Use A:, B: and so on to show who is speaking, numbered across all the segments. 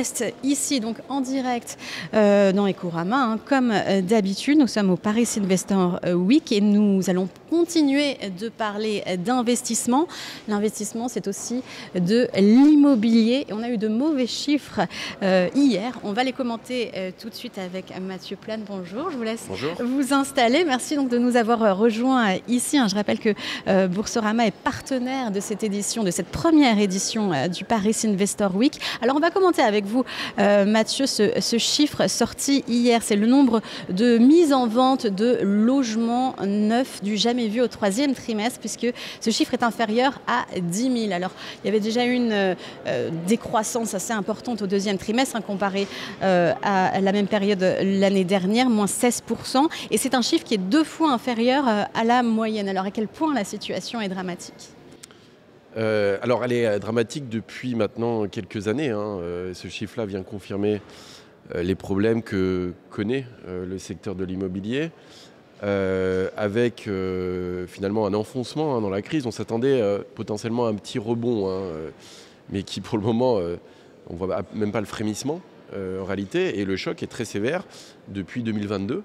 A: reste ici donc en direct dans Ecorama, hein, comme d'habitude. Nous sommes au Paris Investor Week et nous allons continuer de parler d'investissement. L'investissement, c'est aussi de l'immobilier. Et on a eu de mauvais chiffres hier. On va les commenter tout de suite avec Mathieu Plane. Bonjour, je vous laisse vous installer. Merci donc de nous avoir rejoints ici. Je rappelle que Boursorama est partenaire de cette édition, de cette première édition du Paris Investor Week. Alors on va commenter avec vous, Mathieu, ce chiffre sorti hier. C'est le nombre de mises en vente de logements neufs du jamais vu au troisième trimestre, puisque ce chiffre est inférieur à 10 000. Alors il y avait déjà une décroissance assez importante au deuxième trimestre, comparé à la même période l'année dernière, moins 16%. Et c'est un chiffre qui est 2 fois inférieur à la moyenne. Alors à quel point la situation est dramatique ?
B: Alors elle est dramatique depuis maintenant quelques années. Ce chiffre-là vient confirmer les problèmes que connaît le secteur de l'immobilier, avec finalement un enfoncement dans la crise. On s'attendait potentiellement à un petit rebond, mais qui pour le moment, on ne voit même pas le frémissement en réalité. Et le choc est très sévère depuis 2022,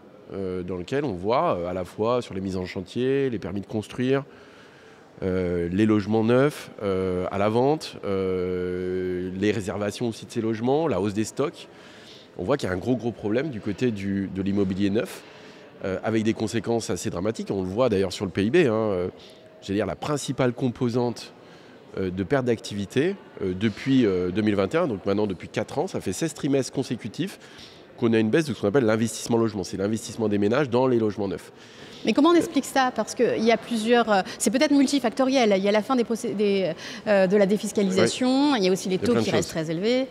B: dans lequel on voit à la fois sur les mises en chantier, les permis de construire, les logements neufs à la vente, les réservations aussi de ces logements, la hausse des stocks. On voit qu'il y a un gros problème du côté de l'immobilier neuf, avec des conséquences assez dramatiques. On le voit d'ailleurs sur le PIB. J'allais dire la principale composante de perte d'activité depuis 2021, donc maintenant depuis 4 ans, ça fait 16 trimestres consécutifs qu'on a une baisse de ce qu'on appelle l'investissement logement. C'est l'investissement des ménages dans les logements neufs.
A: Mais comment on explique ça ? Parce qu'il y a plusieurs... c'est peut-être multifactoriel. Il y a la fin de la défiscalisation, il y a aussi les taux qui restent très élevés.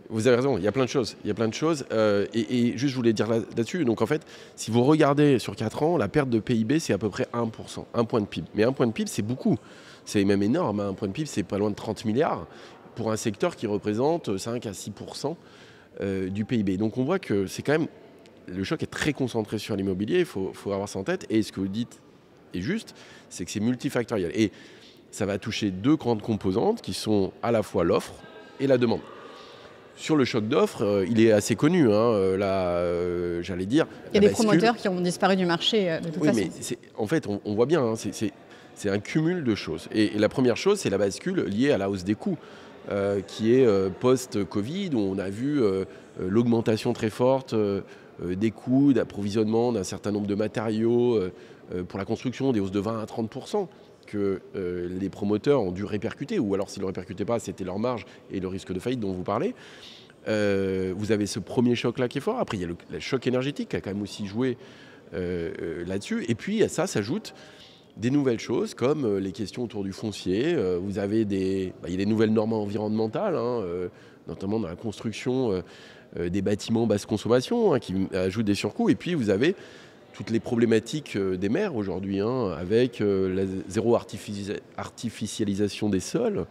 B: Vous avez raison, il y a plein de choses. Et juste, je voulais dire là-dessus. Donc en fait, si vous regardez sur 4 ans, la perte de PIB, c'est à peu près 1%, 1 point de PIB. Mais 1 point de PIB, c'est beaucoup. C'est même énorme. 1 point de PIB, c'est pas loin de 30 milliards pour un secteur qui représente 5 à 6% du PIB. Donc on voit que c'est quand même... Le choc est très concentré sur l'immobilier, il faut avoir ça en tête. Et ce que vous dites est juste, c'est que c'est multifactoriel. Et ça va toucher 2 grandes composantes qui sont à la fois l'offre et la demande. Sur le choc d'offres, il est assez connu. J'allais dire...
A: Il y a des promoteurs qui ont disparu du marché de toute façon.
B: Mais en fait, on voit bien, c'est un cumul de choses. Et la première chose, c'est la bascule liée à la hausse des coûts, qui est post-Covid, où on a vu l'augmentation très forte des coûts d'approvisionnement d'un certain nombre de matériaux pour la construction, des hausses de 20 à 30% que les promoteurs ont dû répercuter, ou alors s'ils ne le répercutaient pas, c'était leur marge et le risque de faillite dont vous parlez. Vous avez ce premier choc-là qui est fort. Après, il y a le choc énergétique qui a quand même aussi joué là-dessus. Et puis, à ça s'ajoutent des nouvelles choses comme les questions autour du foncier. Vous avez il y a des nouvelles normes environnementales, notamment dans la construction des bâtiments basse consommation, qui ajoutent des surcoûts. Et puis vous avez toutes les problématiques des maires aujourd'hui, avec la zéro artificialisation des sols,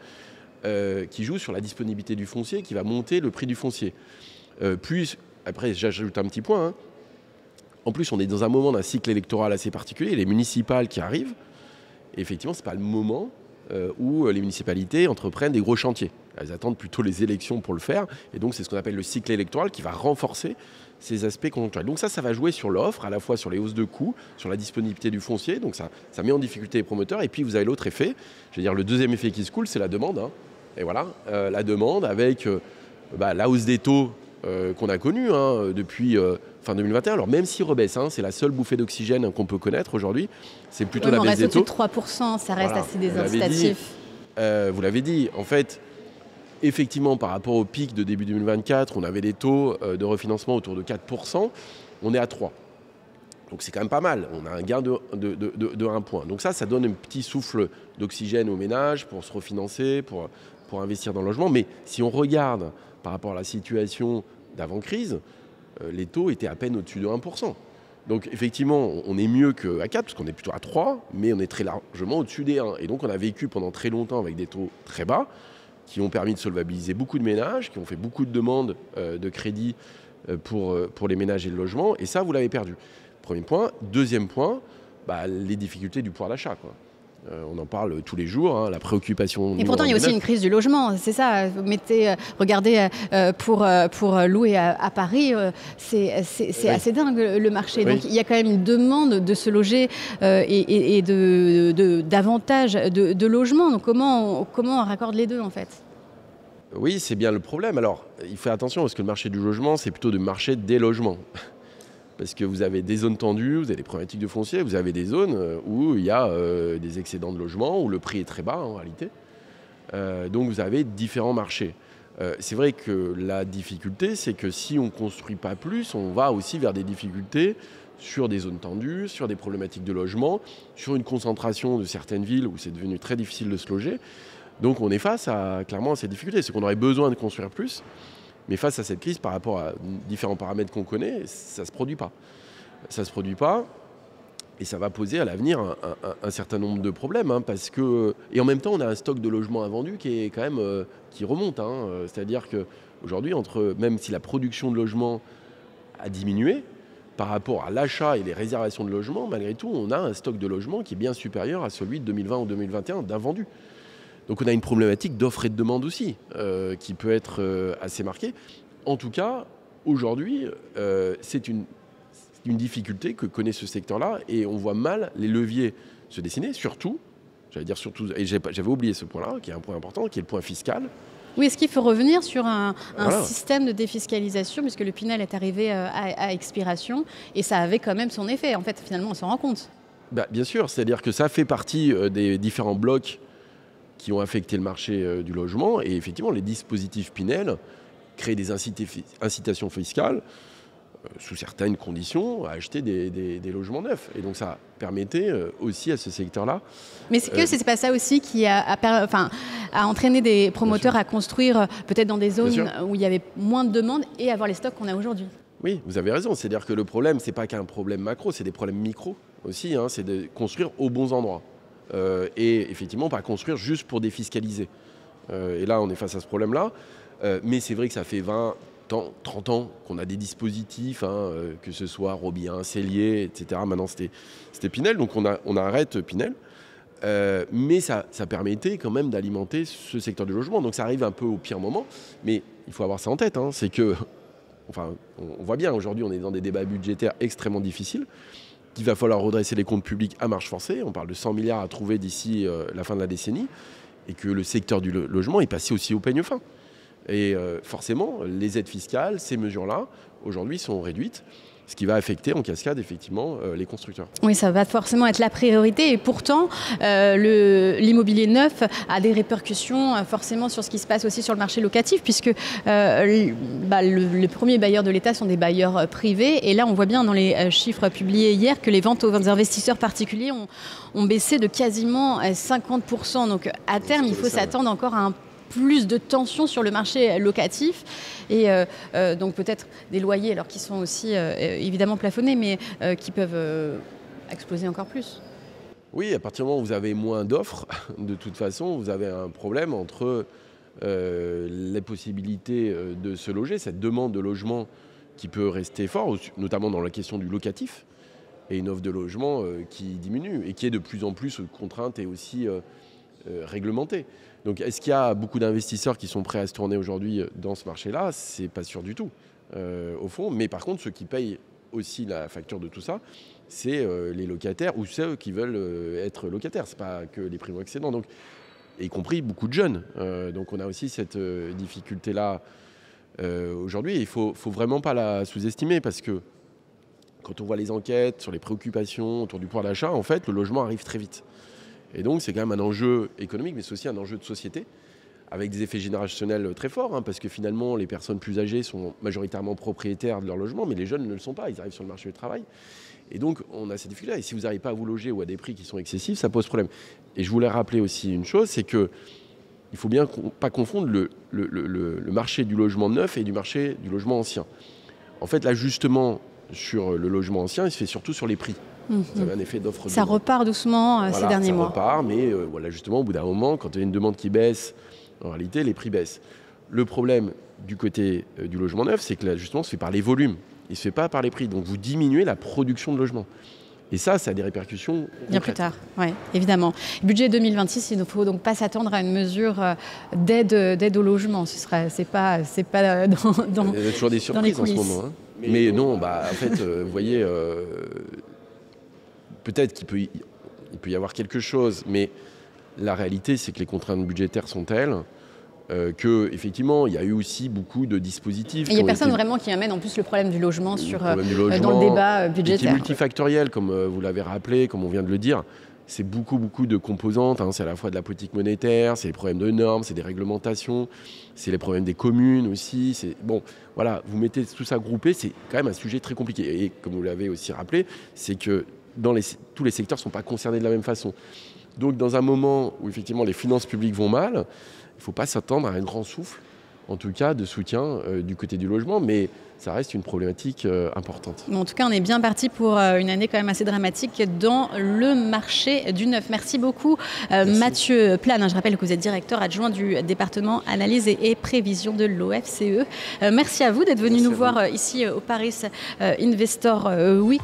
B: qui joue sur la disponibilité du foncier, qui va monter le prix du foncier. Puis, après, j'ajoute un petit point. En plus, on est dans un moment d'un cycle électoral assez particulier, les municipales qui arrivent. Et effectivement, ce n'est pas le moment où les municipalités entreprennent des gros chantiers. Elles attendent plutôt les élections pour le faire. Et donc, c'est ce qu'on appelle le cycle électoral qui va renforcer ces aspects conjoncturels. Donc ça va jouer sur l'offre, à la fois sur les hausses de coûts, sur la disponibilité du foncier. Donc ça met en difficulté les promoteurs. Et puis, vous avez l'autre effet. Je veux dire, le deuxième effet qui se coule, c'est la demande. Et voilà, la demande avec la hausse des taux qu'on a connue depuis fin 2021. Alors même s'il rebaisse, c'est la seule bouffée d'oxygène qu'on peut connaître aujourd'hui. C'est plutôt la baisse des taux.
A: On reste au-dessus de 3%, ça reste assez désincitatif.
B: Vous l'avez dit, en fait, effectivement, par rapport au pic de début 2024, on avait des taux de refinancement autour de 4%. On est à 3%. Donc c'est quand même pas mal. On a un gain de 1 point. Donc ça donne un petit souffle d'oxygène aux ménages pour se refinancer, pour investir dans le logement. Mais si on regarde par rapport à la situation d'avant-crise, les taux étaient à peine au-dessus de 1%. Donc effectivement, on est mieux qu'à 4, parce qu'on est plutôt à 3, mais on est très largement au-dessus des 1. Et donc on a vécu pendant très longtemps avec des taux très bas, qui ont permis de solvabiliser beaucoup de ménages, qui ont fait beaucoup de demandes de crédit pour les ménages et le logement. Et ça, vous l'avez perdu. Premier point. Deuxième point, les difficultés du pouvoir d'achat. On en parle tous les jours, hein, la préoccupation.
A: Et pourtant, il y a aussi une crise du logement, c'est ça. Regardez, pour louer à Paris, c'est assez dingue le marché. Donc il y a quand même une demande de se loger et davantage de logements. Donc comment on raccorde les deux en fait ?
B: Oui, c'est bien le problème. Alors, il faut faire attention parce que le marché du logement, c'est plutôt le marché des logements. Parce que vous avez des zones tendues, vous avez des problématiques de foncier, vous avez des zones où il y a des excédents de logements, où le prix est très bas en réalité. Donc vous avez différents marchés. C'est vrai que la difficulté, c'est que si on ne construit pas plus, on va aussi vers des difficultés sur des zones tendues, sur des problématiques de logement, sur une concentration de certaines villes où c'est devenu très difficile de se loger. Donc on est face clairement à ces difficultés. C'est qu'on aurait besoin de construire plus. Mais face à cette crise, par rapport à différents paramètres qu'on connaît, ça ne se produit pas. Ça ne se produit pas et ça va poser à l'avenir un certain nombre de problèmes. Hein, et en même temps, on a un stock de logements invendus qui est quand même qui remonte. Hein, c'est-à-dire qu'aujourd'hui, même si la production de logements a diminué, par rapport à l'achat et les réservations de logements, malgré tout, on a un stock de logements qui est bien supérieur à celui de 2020 ou 2021 d'invendus. Donc on a une problématique d'offre et de demande aussi, qui peut être assez marquée. En tout cas, aujourd'hui, c'est une difficulté que connaît ce secteur-là et on voit mal les leviers se dessiner, surtout, et j'avais oublié ce point-là, qui est un point important, qui est le point fiscal.
A: Oui, est-ce qu'il faut revenir sur un système de défiscalisation, puisque le Pinel est arrivé à expiration et ça avait quand même son effet. En fait, finalement, on s'en rend compte.
B: Bien sûr, c'est-à-dire que ça fait partie des différents blocs qui ont affecté le marché du logement. Et effectivement, les dispositifs Pinel créent des incitations fiscales, sous certaines conditions, à acheter des logements neufs. Et donc ça permettait aussi à ce secteur-là...
A: Mais est-ce que c'est pas ça aussi qui a entraîné des promoteurs à construire peut-être dans des zones où il y avait moins de demandes et avoir les stocks qu'on a aujourd'hui ?
B: Oui, vous avez raison. C'est-à-dire que le problème, c'est pas qu'un problème macro, c'est des problèmes micro aussi. Hein, c'est de construire aux bons endroits. Et effectivement, pas construire juste pour défiscaliser. Et là, on est face à ce problème-là. Mais c'est vrai que ça fait 20 ans, 30 ans qu'on a des dispositifs, hein, que ce soit Robien, Cellier, etc. Maintenant, c'était Pinel, donc on arrête Pinel. Mais ça permettait quand même d'alimenter ce secteur du logement. Donc ça arrive un peu au pire moment. Mais il faut avoir ça en tête. Hein, c'est que, on voit bien, aujourd'hui, on est dans des débats budgétaires extrêmement difficiles. Qu'il va falloir redresser les comptes publics à marche forcée. On parle de 100 milliards à trouver d'ici la fin de la décennie. Et que le secteur du logement est passé aussi au peigne fin. Et forcément, les aides fiscales, ces mesures-là, aujourd'hui, sont réduites. Ce qui va affecter en cascade, effectivement, les constructeurs. Oui, ça va forcément être la priorité. Et pourtant, l'immobilier neuf a des répercussions forcément sur ce qui se passe aussi sur le marché locatif, puisque les premiers bailleurs de l'État sont des bailleurs privés. Et là, on voit bien dans les chiffres publiés hier que les ventes aux investisseurs particuliers ont baissé de quasiment 50%. Donc, à terme, il faut s'attendre encore à plus de tensions sur le marché locatif et donc peut-être des loyers alors qui sont aussi évidemment plafonnés mais qui peuvent exploser encore plus. Oui, à partir du moment où vous avez moins d'offres, de toute façon, vous avez un problème entre les possibilités de se loger, cette demande de logement qui peut rester fort, notamment dans la question du locatif, et une offre de logement qui diminue et qui est de plus en plus contrainte et aussi réglementée. Donc, est-ce qu'il y a beaucoup d'investisseurs qui sont prêts à se tourner aujourd'hui dans ce marché-là ? C'est pas sûr du tout, au fond. Mais par contre, ceux qui payent aussi la facture de tout ça, c'est les locataires ou ceux qui veulent être locataires. C'est pas que les primo-accédants, donc y compris beaucoup de jeunes. Donc, on a aussi cette difficulté-là aujourd'hui. Il faut vraiment pas la sous-estimer parce que quand on voit les enquêtes sur les préoccupations autour du pouvoir d'achat, en fait, le logement arrive très vite. Et donc, c'est quand même un enjeu économique, mais c'est aussi un enjeu de société, avec des effets générationnels très forts, hein, parce que finalement, les personnes plus âgées sont majoritairement propriétaires de leur logement, mais les jeunes ne le sont pas, ils arrivent sur le marché du travail. Et donc, on a cette difficulté. Et si vous n'arrivez pas à vous loger ou à des prix qui sont excessifs, ça pose problème. Et je voulais rappeler aussi une chose, c'est qu'il ne faut bien pas confondre le marché du logement neuf et du marché du logement ancien. En fait, l'ajustement sur le logement ancien, il se fait surtout sur les prix. Vous avez un effet d'offre. Ça repart doucement ces derniers mois. Ça repart, mais justement, au bout d'un moment, quand il y a une demande qui baisse, en réalité, les prix baissent. Le problème du côté du logement neuf, c'est que l'ajustement se fait par les volumes. Il ne se fait pas par les prix. Donc, vous diminuez la production de logements. Et ça a des répercussions
A: bien plus
B: concrètes.
A: tard, oui, évidemment. Budget 2026, il ne faut donc pas s'attendre à une mesure d'aide au logement. C'est pas dans
B: Il y a toujours des
A: dans les
B: surprises en ce
A: coulisses.
B: moment, hein. Mais non, en fait, vous voyez, peut-être il peut y avoir quelque chose, mais la réalité, c'est que les contraintes budgétaires sont telles qu'effectivement, il y a eu aussi beaucoup de dispositifs.
A: Il n'y a personne vraiment qui amène en plus le problème du logement dans le débat
B: et qui est
A: budgétaire.
B: multifactoriel, comme vous l'avez rappelé, comme on vient de le dire. C'est beaucoup de composantes, hein. C'est à la fois de la politique monétaire, c'est les problèmes de normes, c'est des réglementations, c'est les problèmes des communes aussi. Bon, voilà, vous mettez tout ça groupé, c'est quand même un sujet très compliqué. Et comme vous l'avez aussi rappelé, c'est que tous les secteurs ne sont pas concernés de la même façon. Donc dans un moment où effectivement les finances publiques vont mal, il ne faut pas s'attendre à un grand souffle, en tout cas de soutien du côté du logement, mais ça reste une problématique importante.
A: En tout cas, on est bien parti pour une année quand même assez dramatique dans le marché du neuf. Merci beaucoup Mathieu Plane. Je rappelle que vous êtes directeur adjoint du département analyse et prévision de l'OFCE. Merci à vous d'être venu nous voir ici au Paris Investor Week.